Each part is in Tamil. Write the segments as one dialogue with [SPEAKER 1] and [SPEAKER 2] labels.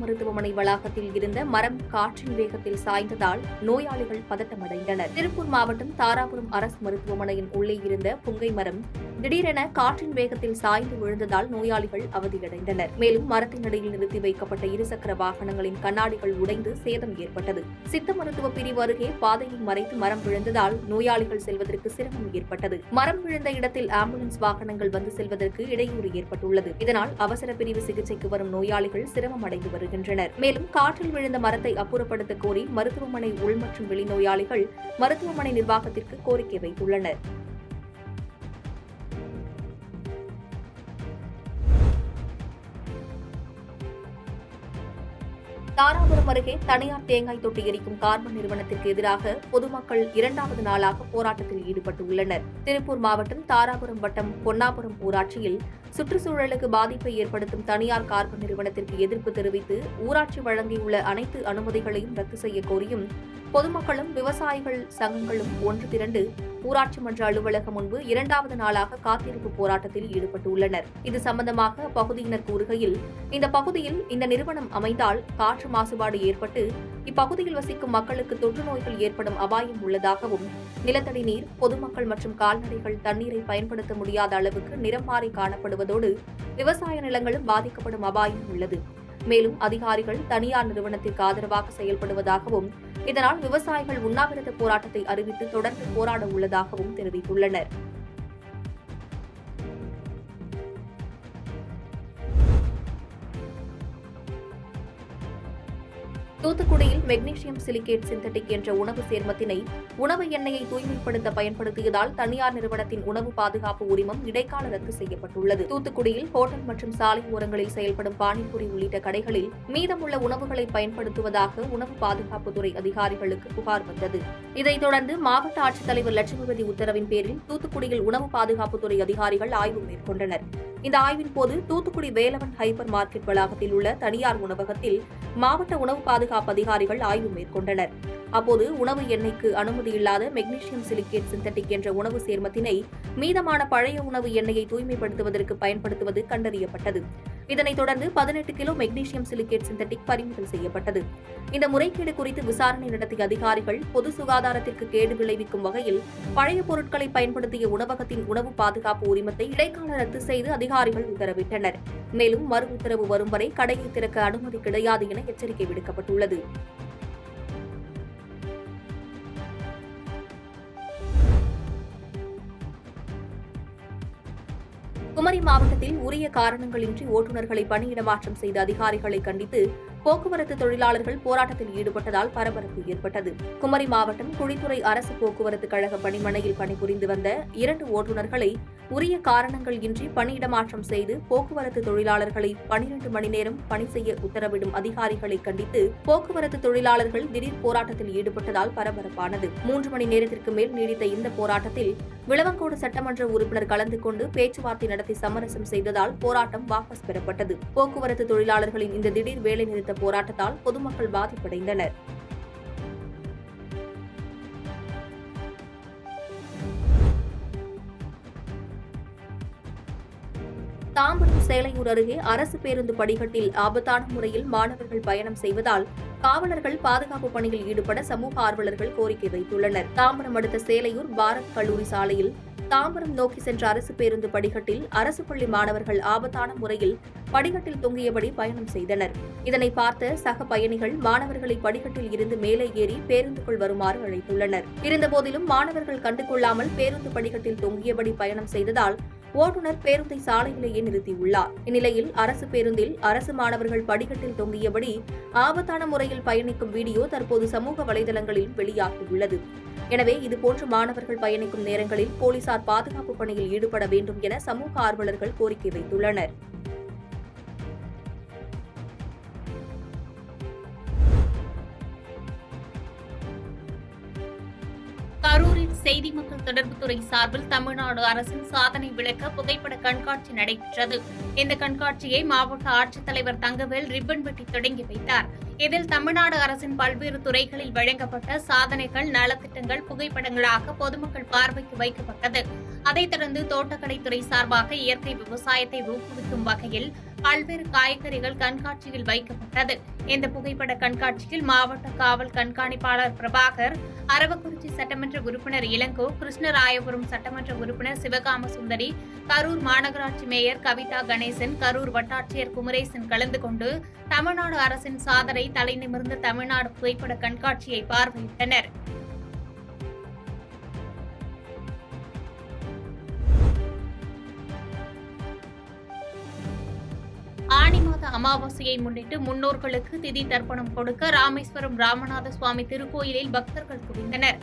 [SPEAKER 1] மருத்துவமனை வளாகத்தில் இருந்த மரம் காற்றின் வேகத்தில் சாய்ந்ததால் நோயாளிகள் பதட்டமடைந்தனர். திருப்பூர் மாவட்டம் தாராபுரம் அரசு மருத்துவமனையின் உள்ளே இருந்த புங்கை மரம் திடீரென காற்றின் வேகத்தில் சாய்ந்து விழுந்ததால் நோயாளிகள் அவதியடைந்தனர். மேலும் மரத்தின் அடியில் நிறுத்தி வைக்கப்பட்ட இருசக்கர வாகனங்களின் கண்ணாடிகள் உடைந்து சேதம் ஏற்பட்டது. சித்த மருத்துவ பிரிவு அருகே பாதையை மறைத்து மரம் விழுந்ததால் நோயாளிகள் செல்வதற்கு சிரமம் ஏற்பட்டது. மரம் விழுந்த இடத்தில் ஆம்புலன்ஸ் வாகனங்கள் வந்து செல்வதற்கு இடையூறு ஏற்பட்டுள்ளது. இதனால் அவசர பிரிவு சிகிச்சைக்கு வரும் நோயாளிகள் சிரமம் அடைந்து வருகின்றனர். மேலும் காற்றில் விழுந்த மரத்தை அப்புறப்படுத்த கோரி மருத்துவமனை உள் மற்றும் வெளிநோயாளிகள் மருத்துவமனை நிர்வாகத்திற்கு கோரிக்கை வைத்துள்ளனர். தாராபுரம் அருகே தனியார் தேங்காய் தொட்டி எரிக்கும் கார்பன் நிறுவனத்திற்கு எதிராக பொதுமக்கள் 2வது நாளாக போராட்டத்தில் ஈடுபட்டுள்ளனர். திருப்பூர் மாவட்டம் தாராபுரம் வட்டம் பொன்னாபுரம் ஊராட்சியில் சுற்றுச்சூழலுக்கு பாதிப்பை ஏற்படுத்தும் தனியார் கார்பன் நிறுவனத்திற்கு எதிர்ப்பு தெரிவித்து ஊராட்சி வழங்கியுள்ள அனைத்து அனுமதிகளையும் ரத்து செய்ய கோரியும் பொதுமக்களும் விவசாயிகள் சங்கங்களும் ஒன்று திரண்டு ஊராட்சி மன்ற அலுவலகம் முன்பு 2வது நாளாக காத்திருப்பு போராட்டத்தில் ஈடுபட்டுள்ளனர். இது சம்பந்தமாக அப்பகுதியினர் கூறுகையில், இந்த பகுதியில் இந்த நிறுவனம் அமைந்தால் காற்று மாசுபாடு ஏற்பட்டு இப்பகுதியில் வசிக்கும் மக்களுக்கு தொற்று நோய்கள் ஏற்படும் அபாயம் உள்ளதாகவும், நிலத்தடி நீர், பொதுமக்கள் மற்றும் கால்நடைகள் தண்ணீரை பயன்படுத்த முடியாத அளவுக்கு நிறம் மாறி காணப்படுவதோடு விவசாய நிலங்களும் பாதிக்கப்படும் அபாயம் உள்ளது. மேலும் அதிகாரிகள் தனியார் நிறுவனத்திற்கு ஆதரவாக செயல்படுவதாகவும், இதனால் விவசாயிகள் உண்ணாவிரத போராட்டத்தை அறிவித்து தொடர்ந்து போராட உள்ளதாகவும் தெரிவித்துள்ளனர். தூத்துக்குடியில் மெக்னீசியம் சிலிகேட் சிந்தட்டிக் என்ற உணவு சேர்மத்தினை உணவு எண்ணெயை தூய்மைப்படுத்த பயன்படுத்தியதால் தனியார் நிறுவனத்தின் உணவு பாதுகாப்பு உரிமம் இடைக்கால ரத்து செய்யப்பட்டுள்ளது. தூத்துக்குடியில் ஹோட்டல் மற்றும் சாலை ஓரங்களில் செயல்படும் பானிபூரி உள்ளிட்ட கடைகளில் மீதமுள்ள உணவுகளை பயன்படுத்துவதாக உணவு பாதுகாப்புத்துறை அதிகாரிகளுக்கு புகார் வந்தது. இதைத் தொடர்ந்து மாவட்ட ஆட்சித்தலைவர் லட்சுமிபதி உத்தரவின் பேரில் தூத்துக்குடியில் உணவு பாதுகாப்புத்துறை அதிகாரிகள் ஆய்வு மேற்கொண்டனர். இந்த ஆய்வின் போது தூத்துக்குடி வேலவன் ஹைப்பர் மார்க்கெட் வளாகத்தில் உள்ள தனியார் உணவகத்தில் மாவட்ட உணவு பாதுகாப்பு அதிகாரிகள் ஆய்வு மேற்கொண்டனர். அப்போது உணவு எண்ணெய்க்கு அனுமதி இல்லாத மெக்னீசியம் சிலிகேட் சிந்தட்டிக் என்ற உணவு சேர்மத்தினை மீதமான பழைய உணவு எண்ணெயை தூய்மைப்படுத்துவதற்கு பயன்படுத்துவது கண்டறியப்பட்டது. இதனைத் தொடர்ந்து 18 கிலோ மெக்னீசியம் சிலிகேட் சிந்தட்டிக் பறிமுதல் செய்யப்பட்டது. இந்த முறைகேடு குறித்து விசாரணை நடத்திய அதிகாரிகள் பொது சுகாதாரத்திற்கு கேடு விளைவிக்கும் வகையில் பழைய பொருட்களை பயன்படுத்திய உணவகத்தின் உணவு பாதுகாப்பு உரிமத்தை இடைக்கால ரத்து செய்து அதிகாரிகள் உத்தரவிட்டனர். மேலும் மறு உத்தரவு வரும் வரை கடையை திறக்க அனுமதி கிடையாது என எச்சரிக்கை விடுக்கப்பட்டுள்ளது. குமரி மாவட்டத்தில் உரிய காரணங்களின்றி ஓட்டுநர்களை பணியிட மாற்றம் செய்த அதிகாரிகளை கண்டித்து போக்குவரத்து தொழிலாளர்கள் போராட்டத்தில் ஈடுபட்டதால் பரபரப்பு ஏற்பட்டது. குமரி மாவட்டம் குழித்துறை அரசு போக்குவரத்து கழக பணிமனையில் பணிபுரிந்து வந்த 2 ஓட்டுநர்களை உரிய காரணங்கள் இன்றி பணியிட மாற்றம் செய்து போக்குவரத்து தொழிலாளர்களை 12 மணி நேரம் பணி செய்ய உத்தரவிடும் அதிகாரிகளை கண்டித்து போக்குவரத்து தொழிலாளர்கள் திடீர் போராட்டத்தில் ஈடுபட்டதால் பரபரப்பானது. 3 மணி நேரத்திற்கு மேல் நீடித்த இந்த போராட்டத்தில் விளவங்கோடு சட்டமன்ற உறுப்பினர் கலந்து கொண்டு பேச்சுவார்த்தை நடத்தி சமரசம் செய்ததால் போராட்டம் வாபஸ் பெறப்பட்டது. போக்குவரத்து தொழிலாளர்களின் இந்த திடீர் வேலைநிறுத்த போராட்டத்தால் பொதுமக்கள் பாதிப்படைந்தனர். தாம்பரம் சேலையூர் அருகே அரசு பேருந்து படிக்கட்டில் ஆபத்தான முறையில் மாணவர்கள் பயணம் செய்வதால் காவலர்கள் பாதுகாப்பு பணியில் ஈடுபட சமூக ஆர்வலர்கள் கோரிக்கை வைத்துள்ளனர். தாம்பரம் அடுத்த சேலையூர் பாரத் கல்லூரி சாலையில் தாம்பரம் நோக்கி சென்ற அரசு பேருந்து படிக்கட்டில் அரசு பள்ளி மாணவர்கள் ஆபத்தான முறையில் படிக்கட்டில் தொங்கியபடி பயணம் செய்தனர். இதனை பார்த்த சக பயணிகள் மாணவர்களை படிக்கட்டில் இருந்து மேலே ஏறி பேருந்துக்குள் வருமாறு அழைத்துள்ளனர். இருந்தபோதிலும் மாணவர்கள் கண்டுகொள்ளாமல் பேருந்து படிக்கட்டில் தொங்கியபடி பயணம் செய்ததால் ஓட்டுநர் பேருந்தை சாலையிலேயே நிறுத்தியுள்ளார். இந்நிலையில் அரசு பேருந்தில் அரசு மாணவர்கள் படிக்கட்டில் தொங்கியபடி ஆபத்தான முறையில் பயணிக்கும் வீடியோ தற்போது சமூக வலைதளங்களில் வெளியாகியுள்ளது. எனவே இதுபோன்று மாணவர்கள் பயணிக்கும் நேரங்களில் போலீசார் பாதுகாப்பு பணியில் ஈடுபட வேண்டும் என சமூக ஆர்வலர்கள் கோரிக்கை வைத்துள்ளனர்.
[SPEAKER 2] கரூரில் செய்தி மக்கள் தொடர்புத்துறை சார்பில் தமிழ்நாடு அரசின் சாதனை விளக்க புகைப்பட கண்காட்சி நடைபெற்றது. இந்த கண்காட்சியை மாவட்ட ஆட்சித்தலைவர் தங்கவேல் ரிப்பன் வெட்டி தொடங்கி வைத்தார். இதில் தமிழ்நாடு அரசின் பல்வேறு துறைகளில் வழங்கப்பட்ட சாதனைகள், நலத்திட்டங்கள் புகைப்படங்களாக பொதுமக்கள் பார்வைக்கு வைக்கப்பட்டது. அதைத் தொடர்ந்து தோட்டக்கலைத்துறை சார்பாக இயற்கை விவசாயத்தை ஊக்குவிக்கும் வகையில் பல்வேறு காய்கறிகள் கண்காட்சியில் வைக்கப்பட்டது. இந்த புகைப்பட கண்காட்சியில் மாவட்ட காவல் கண்காணிப்பாளர் பிரபாகர், அரவக்குறிச்சி சட்டமன்ற உறுப்பினர் இளங்கோ, கிருஷ்ணராயபுரம் சட்டமன்ற உறுப்பினர் சிவகாம சுந்தரி, கரூர் மாநகராட்சி மேயர் கவிதா கணேசன், கரூர் வட்டாட்சியர் குமரேசன் கலந்து கொண்டு தமிழ்நாடு அரசின் சாதனை தலைநிமிர்ந்த தமிழ்நாடு புகைப்பட கண்காட்சியை பார்வையிட்டனர். ஆனி மாத அமாவாசையை முன்னிட்டு முன்னோர்களுக்கு திதி தர்ப்பணம் கொடுக்க ராமேஸ்வரம் ராமநாத சுவாமி திருக்கோயிலில் பக்தர்கள் குவிந்தனர்.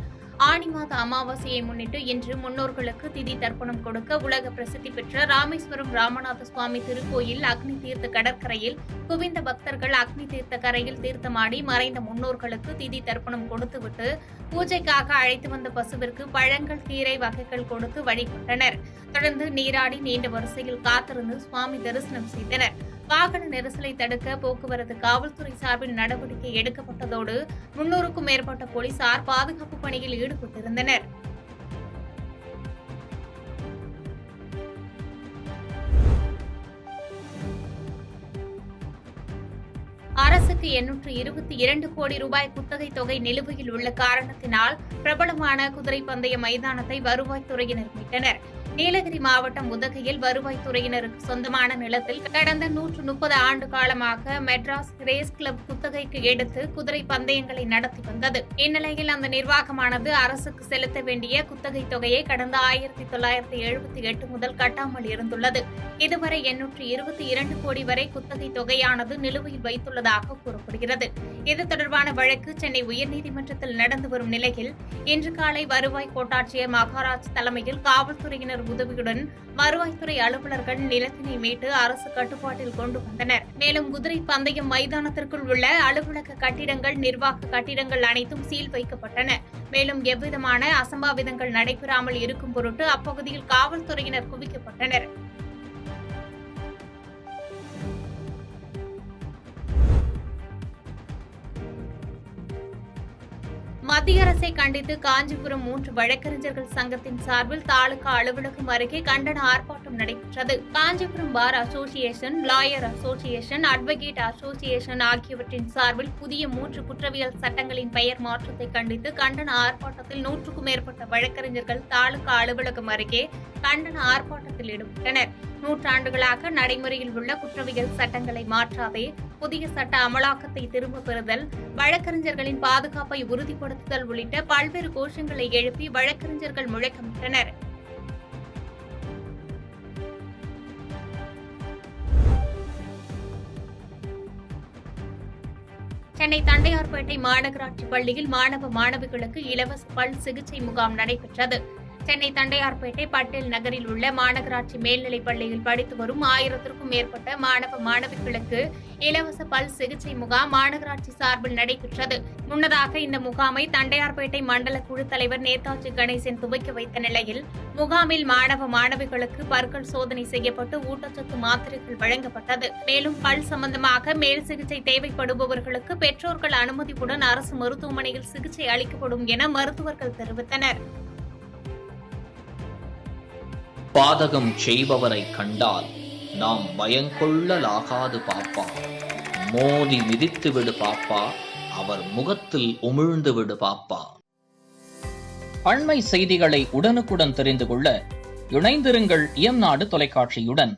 [SPEAKER 2] ஆனி மாத அமாவாசையை முன்னிட்டு இன்று முன்னோர்களுக்கு திதி தர்ப்பணம் கொடுக்க உலக பிரசித்தி பெற்ற ராமேஸ்வரம் ராமநாத சுவாமி திருக்கோயில் அக்னி தீர்த்த கடற்கரையில் குவிந்த பக்தர்கள் அக்னி தீர்த்த கரையில் தீர்த்தமாடி மறைந்த முன்னோர்களுக்கு திதி தர்ப்பணம் கொடுத்துவிட்டு பூஜைக்காக அழைத்து வந்த பசுவிற்கு பழங்கள், கீரை வகைகள் கொடுத்து வழிபட்டனர். தொடர்ந்து நீராடி நீண்ட வரிசையில் காத்திருந்து சுவாமி தரிசனம் செய்தனர். வாகன நெரிசலை தடுக்க போக்குவரத்து காவல்துறை சார்பில் நடவடிக்கை எடுக்கப்பட்டதோடு 300க்கும் மேற்பட்ட போலீசார் பாதுகாப்பு பணியில் ஈடுபட்டிருந்தனர். அரசுக்கு 822 கோடி ரூபாய் குத்தகை தொகை நிலுவையில் உள்ள காரணத்தினால் பிரபலமான குதிரை பந்தய மைதானத்தை வருவாய்த்துறையினர் மீட்டனர். நீலகிரி மாவட்டம் உதகையில் வருவாய்த்துறையினருக்கு சொந்தமான நிலத்தில் கடந்த 130 ஆண்டு காலமாக மெட்ராஸ் ரேஸ் கிளப் குத்தகைக்கு எடுத்து குதிரை பந்தயங்களை நடத்தி வந்தது. இந்நிலையில் அந்த நிர்வாகமானது அரசுக்கு செலுத்த வேண்டிய குத்தகை தொகையை கடந்த 1978 முதல் கட்டாமல் இருந்துள்ளது. இதுவரை 822 கோடி வரை குத்தகை தொகையானது நிலுவையில் வைத்துள்ளதாக கூறப்படுகிறது. இது தொடர்பான வழக்கு சென்னை உயர்நீதிமன்றத்தில் நடந்து வரும் நிலையில் இன்று காலை வருவாய் கோட்டாட்சியர் மகாராஜ் தலைமையில் காவல்துறையினர் உதவியுடன் வருவாய்த்துறை அலுவலர்கள் நிலத்தினை மீட்டு அரசு கட்டுப்பாட்டில் கொண்டு வந்தனர். மேலும் குதிரை பந்தயம் மைதானத்திற்குள் உள்ள அலுவலக கட்டிடங்கள், நிர்வாக கட்டிடங்கள் அனைத்தும் சீல் வைக்கப்பட்டன. மேலும் எவ்விதமான அசம்பாவிதங்கள் நடைபெறாமல் இருக்கும் பொருட்டு அப்பகுதியில் காவல்துறையினர் குவிக்கப்பட்டனர். மத்திய அரசை கண்டித்து காஞ்சிபுரம் 3 வழக்கறிஞர்கள் சங்கத்தின் சார்பில் தாலுகா அலுவலகம் அருகே கண்டன ஆர்ப்பாட்டம் நடைபெற்றது. Kanchipuram bar association, lawyer association, advocate association ஆகியவற்றின் சார்பில் புதிய 3 குற்றவியல் சட்டங்களின் பெயர் மாற்றத்தை கண்டித்து கண்டன ஆர்ப்பாட்டத்தில் 100க்கும் மேற்பட்ட வழக்கறிஞர்கள் தாலுகா அலுவலகம் அருகே கண்டன ஆர்ப்பாட்டத்தில் ஈடுபட்டனர். நூற்றாண்டுகளாக நடைமுறையில் உள்ள குற்றவியல் சட்டங்களை மாற்றாதே, புதிய சட்ட அமலாக்கத்தை திரும்பப் பெறுதல், வழக்கறிஞர்களின் பாதுகாப்பை உறுதிப்படுத்துதல் உள்ளிட்ட பல்வேறு கோஷங்களை எழுப்பி வழக்கறிஞர்கள் முழக்கமிட்டனர். சென்னை தண்டையார்பேட்டை மாநகராட்சி பள்ளியில் மாணவ மாணவிகளுக்கு இலவச பல் சிகிச்சை முகாம் நடைபெற்றது. சென்னை தண்டையார்பேட்டை பட்டேல் நகரில் உள்ள மாநகராட்சி மேல்நிலைப் பள்ளியில் படித்து வரும் 1000க்கும் மேற்பட்ட மாணவ மாணவிகளுக்கு இலவச பல் சிகிச்சை முகாம் மாநகராட்சி சார்பில் நடைபெற்றது. முன்னதாக இந்த முகாமை தண்டையார்பேட்டை மண்டல குழு தலைவர் நேதாஜி கணேசன் துவக்கி வைத்த நிலையில் முகாமில் மாணவ மாணவிகளுக்கு பற்கள் சோதனை செய்யப்பட்டு ஊட்டச்சத்து மாத்திரைகள் வழங்கப்பட்டது. மேலும் பல் சம்பந்தமாக மேல் சிகிச்சை தேவைப்படுபவர்களுக்கு பெற்றோர்கள் அனுமதியுடன் அரசு மருத்துவமனையில் சிகிச்சை அளிக்கப்படும் என மருத்துவர்கள் தெரிவித்தனர்.
[SPEAKER 3] பாதகம் செய்பவரை கண்டால் நாம் பயங்கொள்ளலாகாது பாப்பா, மோதி மிதித்து விடு பாப்பா, அவர் முகத்தில் உமிழ்ந்து விடு பாப்பா. அண்மை செய்திகளை உடனுக்குடன் தெரிந்து கொள்ள இணைந்திருங்கள் இயம்நாடு தொலைக்காட்சியுடன்.